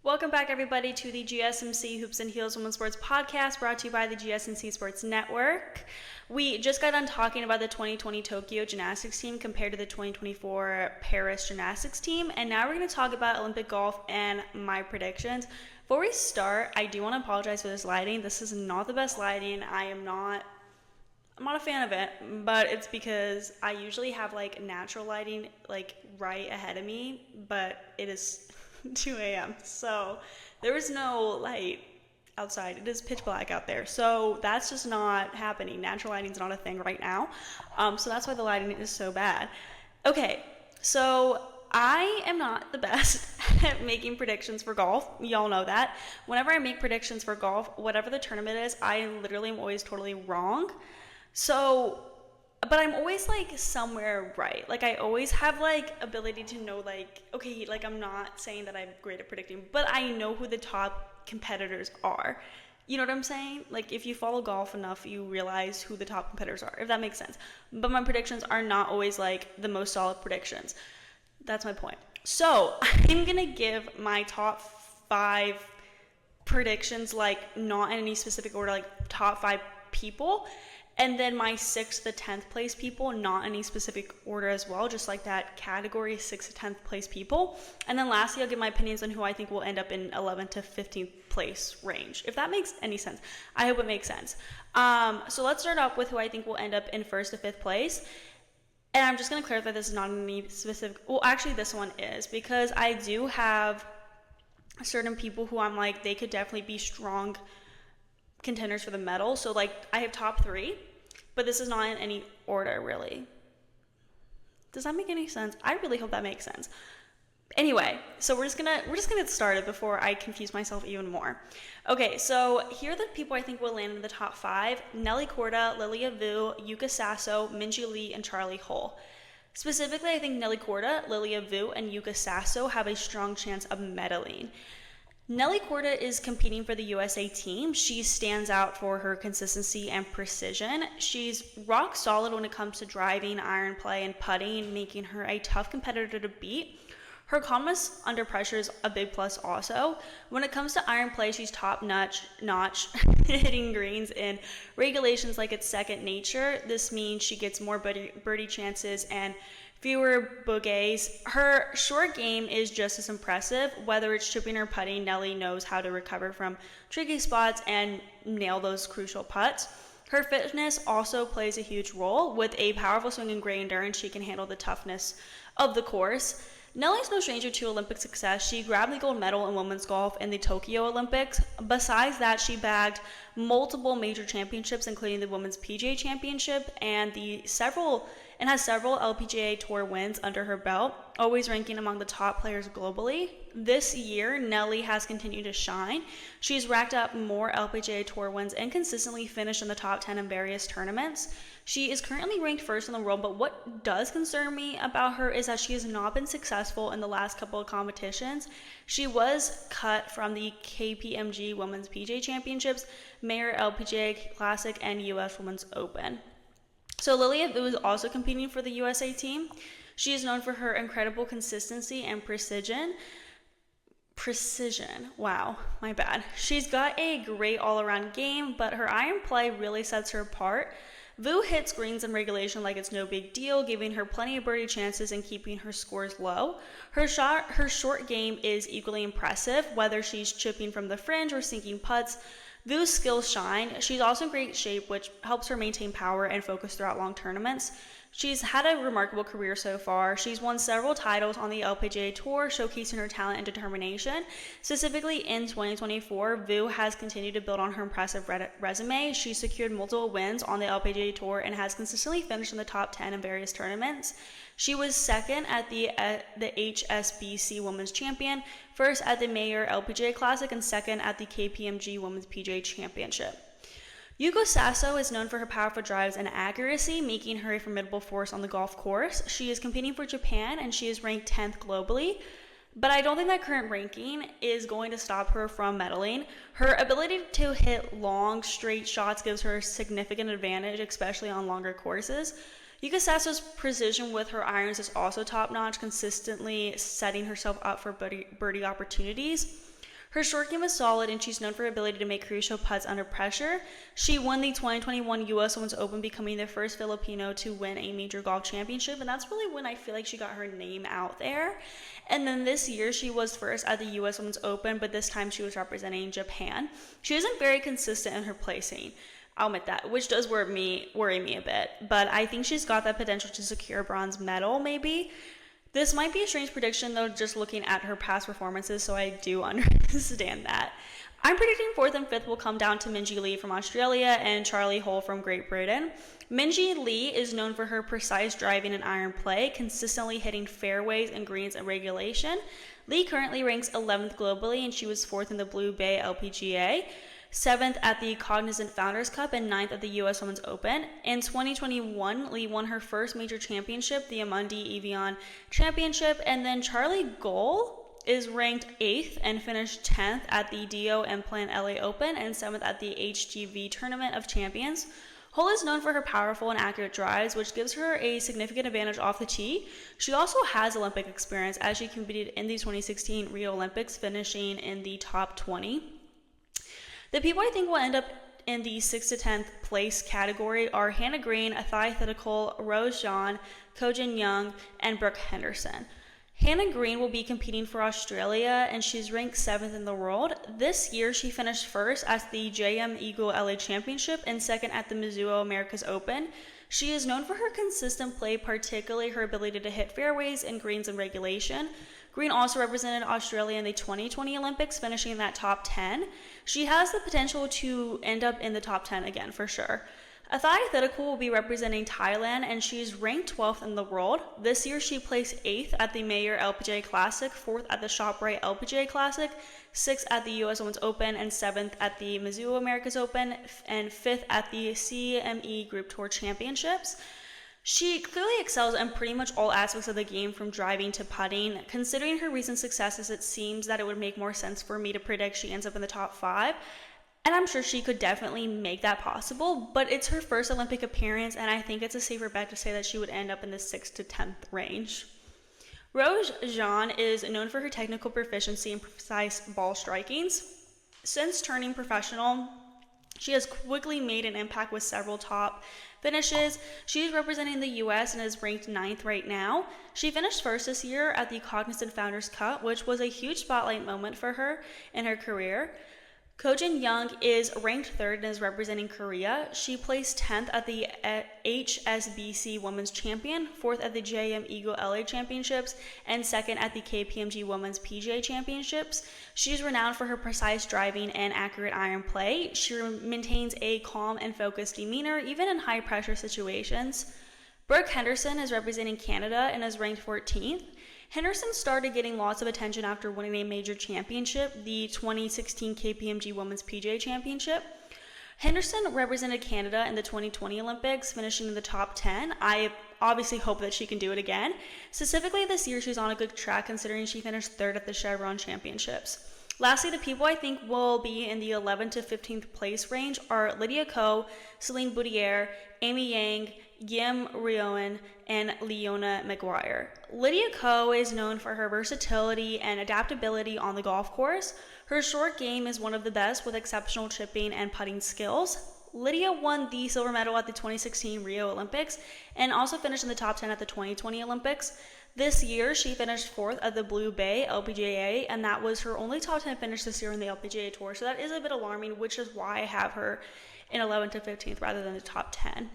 Welcome back, everybody, to the GSMC Hoops and Heels Women's Sports Podcast, brought to you by the GSMC Sports Network. We just got done talking about the 2020 Tokyo gymnastics team compared to the 2024 Paris gymnastics team, and now we're going to talk about Olympic golf and my predictions. Before we start, I do want to apologize for this lighting. This is not the best lighting. I'm not a fan of it, but it's because I usually have natural lighting right ahead of me, but it is 2 a.m. So there is no light outside. It is pitch black out there. So that's just not happening. Natural lighting is not a thing right now. So that's why the lighting is so bad. Okay, so I am not the best at making predictions for golf. Y'all know that. Whenever I make predictions for golf, whatever the tournament is, I literally am always totally wrong. But I'm always somewhere right. I always have ability to know okay, I'm not saying that I'm great at predicting, but I know who the top competitors are. You know what I'm saying? If you follow golf enough, you realize who the top competitors are, if that makes sense. But my predictions are not always the most solid predictions. That's my point. So I'm going to give my top 5 predictions, not in any specific order, top 5 people. And then my 6th to 10th place people, not any specific order as well, just that category 6th to 10th place people. And then lastly, I'll give my opinions on who I think will end up in 11th to 15th place range, if that makes any sense. I hope it makes sense. So let's start off with who I think will end up in 1st to 5th place. And I'm just going to clarify this is not any specific, well, actually this one is, because I do have certain people who I'm they could definitely be strong contenders for the medal. So I have top 3, but this is not in any order really. Does that make any sense? I really hope that makes sense. Anyway, so we're just gonna get started before I confuse myself even more. Okay, so here are the people I think will land in the top 5: Nelly Korda, Lilia Vu, Yuka Saso, Minjee Lee, and Charley Hull. Specifically, I think Nelly Korda, Lilia Vu, and Yuka Saso have a strong chance of medaling. Nelly Korda is competing for the USA team. She stands out for her consistency and precision. She's rock solid when it comes to driving, iron play, and putting, making her a tough competitor to beat. Her calmness under pressure is a big plus also. When it comes to iron play, she's top notch hitting greens in regulations like it's second nature. This means she gets more birdie chances and fewer bogeys. Her short game is just as impressive. Whether it's chipping or putting, Nelly knows how to recover from tricky spots and nail those crucial putts. Her fitness also plays a huge role. With a powerful swing and great endurance, she can handle the toughness of the course. Nelly's no stranger to Olympic success. She grabbed the gold medal in women's golf in the Tokyo Olympics. Besides that, she bagged multiple major championships, including the Women's PGA Championship and has several LPGA Tour wins under her belt, always ranking among the top players globally. This year, Nelly has continued to shine. She's racked up more LPGA Tour wins and consistently finished in the top 10 in various tournaments. She is currently ranked 1st in the world, but what does concern me about her is that she has not been successful in the last couple of competitions. She was cut from the KPMG Women's PGA Championships, Mayor LPGA Classic, and US Women's Open. So Lilia Vu is also competing for the USA team. She is known for her incredible consistency and precision. Wow, my bad. She's got a great all-around game, but her iron play really sets her apart. Vu hits greens in regulation like it's no big deal, giving her plenty of birdie chances and keeping her scores low. Her short game is equally impressive, whether she's chipping from the fringe or sinking putts. Vu's skills shine. She's also in great shape, which helps her maintain power and focus throughout long tournaments. She's had a remarkable career so far. She's won several titles on the LPGA Tour, showcasing her talent and determination. Specifically in 2024, Vu has continued to build on her impressive resume. She secured multiple wins on the LPGA Tour and has consistently finished in the top 10 in various tournaments. She was 2nd at the HSBC Women's Champion, 1st at the Mayor LPGA Classic, and 2nd at the KPMG Women's PGA Championship. Yuka Saso is known for her powerful drives and accuracy, making her a formidable force on the golf course. She is competing for Japan, and she is ranked 10th globally. But I don't think that current ranking is going to stop her from medaling. Her ability to hit long, straight shots gives her a significant advantage, especially on longer courses. Yuka Saso's precision with her irons is also top-notch, consistently setting herself up for birdie opportunities. Her short game is solid, and she's known for her ability to make crucial putts under pressure. She won the 2021 U.S. Women's Open, becoming the first Filipino to win a major golf championship, and that's really when I feel like she got her name out there. And then this year, she was first at the U.S. Women's Open, but this time she was representing Japan. She isn't very consistent in her placing, I'll admit that, which does worry me a bit, but I think she's got that potential to secure a bronze medal, maybe. This might be a strange prediction, though, just looking at her past performances, so I do understand that. I'm predicting 4th and 5th will come down to Minjee Lee from Australia and Charley Hull from Great Britain. Minjee Lee is known for her precise driving and iron play, consistently hitting fairways and greens in regulation. Lee currently ranks 11th globally, and she was 4th in the Blue Bay LPGA, 7th at the Cognizant Founders Cup, and 9th at the U.S. Women's Open. In 2021, Lee won her first major championship, the Amundi Evian Championship, and then Charley Hull is ranked 8th and finished 10th at the DO Implant LA Open and 7th at the HGV Tournament of Champions. Hull is known for her powerful and accurate drives, which gives her a significant advantage off the tee. She also has Olympic experience, as she competed in the 2016 Rio Olympics, finishing in the top 20. The people I think will end up in the 6th to 10th place category are Hannah Green, Atthaya Thitikul, Zhang, Jin-young, and Brooke Henderson. Hannah Green will be competing for Australia, and she's ranked 7th in the world. This year, she finished 1st at the JM Eagle LA Championship and 2nd at the Mizuho Americas Open. She is known for her consistent play, particularly her ability to hit fairways and greens in regulation. Green also represented Australia in the 2020 Olympics, finishing in that top 10. She has the potential to end up in the top 10 again, for sure. Atthaya Thitikul will be representing Thailand, and she's ranked 12th in the world. This year, she placed 8th at the Mayer LPGA Classic, 4th at the ShopRite LPGA Classic, 6th at the U.S. Women's Open, and 7th at the Mizuho Americas Open, and 5th at the CME Group Tour Championships. She clearly excels in pretty much all aspects of the game, from driving to putting. Considering her recent successes, it seems that it would make more sense for me to predict she ends up in the top 5. And I'm sure she could definitely make that possible, but it's her first Olympic appearance, and I think it's a safer bet to say that she would end up in the 6th to 10th range. Zhang is known for her technical proficiency and precise ball strikings. Since turning professional, she has quickly made an impact with several top finishes. She is representing the U.S. and is ranked 9th right now. She finished 1st this year at the Cognizant Founders Cup, which was a huge spotlight moment for her in her career. Jin-young is ranked 3rd and is representing Korea. She placed 10th at the HSBC Women's Champion, 4th at the JM Eagle LA Championships, and 2nd at the KPMG Women's PGA Championships. She's renowned for her precise driving and accurate iron play. She maintains a calm and focused demeanor, even in high-pressure situations. Brooke Henderson is representing Canada and is ranked 14th. Henderson started getting lots of attention after winning a major championship, the 2016 KPMG Women's PGA Championship. Henderson represented Canada in the 2020 Olympics, finishing in the top 10. I obviously hope that she can do it again. Specifically this year, she's on a good track, considering she finished 3rd at the Chevron Championships. Lastly, the people I think will be in the 11th to 15th place range are Lydia Ko, Céline Boutier, Amy Yang, Yin Ruoning, and Leona Maguire. Lydia Ko is known for her versatility and adaptability on the golf course. Her short game is one of the best, with exceptional chipping and putting skills. Lydia won the silver medal at the 2016 Rio Olympics and also finished in the top 10 at the 2020 Olympics. This year, she finished 4th at the Blue Bay LPGA, and that was her only top 10 finish this year in the LPGA Tour, so that is a bit alarming, which is why I have her in 11th to 15th rather than the top 10.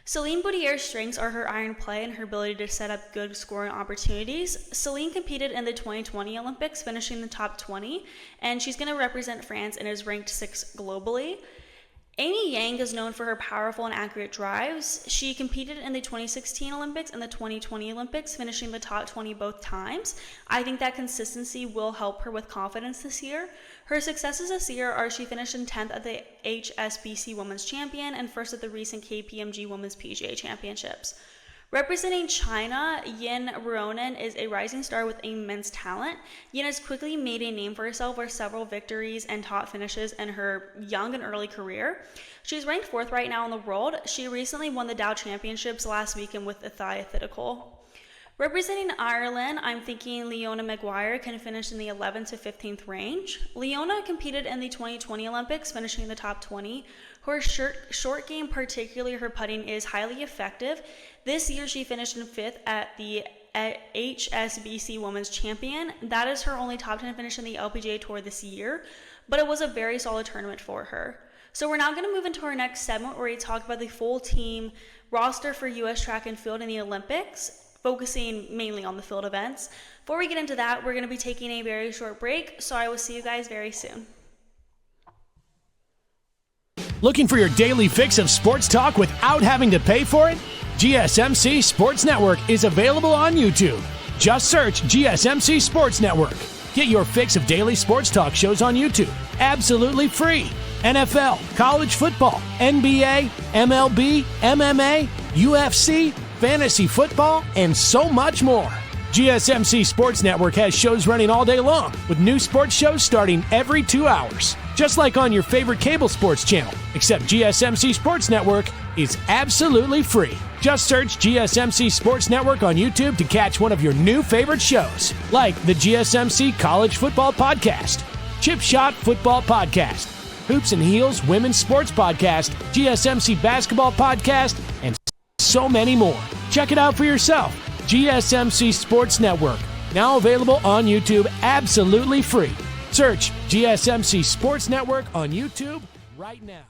Céline Boutier's strengths are her iron play and her ability to set up good scoring opportunities. Céline competed in the 2020 Olympics, finishing in the top 20, and she's going to represent France and is ranked 6th globally. Amy Yang is known for her powerful and accurate drives. She competed in the 2016 Olympics and the 2020 Olympics, finishing the top 20 both times. I think that consistency will help her with confidence this year. Her successes this year are she finished in 10th at the HSBC Women's Champion and 1st at the recent KPMG Women's PGA Championships. Representing China, Yin Ruoning is a rising star with immense talent. Yin has quickly made a name for herself with several victories and top finishes in her young and early career. She's ranked 4th right now in the world. She recently won the Dow Championships last weekend with Atthaya Thitikul. Representing Ireland, I'm thinking Leona Maguire can finish in the 11th to 15th range. Leona competed in the 2020 Olympics, finishing in the top 20. Her short game, particularly her putting, is highly effective. This year she finished in 5th at the HSBC Women's Champion. That is her only top 10 finish in the LPGA Tour this year, but it was a very solid tournament for her. So we're now going to move into our next segment where we talk about the full team roster for U.S. track and field in the Olympics, focusing mainly on the field events. Before we get into that, we're going to be taking a very short break, so I will see you guys very soon. Looking for your daily fix of sports talk without having to pay for it? GSMC Sports Network is available on YouTube. Just search GSMC Sports Network. Get your fix of daily sports talk shows on YouTube, absolutely free. NFL, college football, NBA, MLB, MMA, UFC, fantasy football, and so much more. GSMC Sports Network has shows running all day long, with new sports shows starting every 2 hours. Just like on your favorite cable sports channel, except GSMC Sports Network is absolutely free. Just search GSMC Sports Network on YouTube to catch one of your new favorite shows, like the GSMC College Football Podcast, Chip Shot Football Podcast, Hoops and Heels Women's Sports Podcast, GSMC Basketball Podcast, and so many more. Check it out for yourself. GSMC Sports Network, now available on YouTube absolutely free. Search GSMC Sports Network on YouTube right now.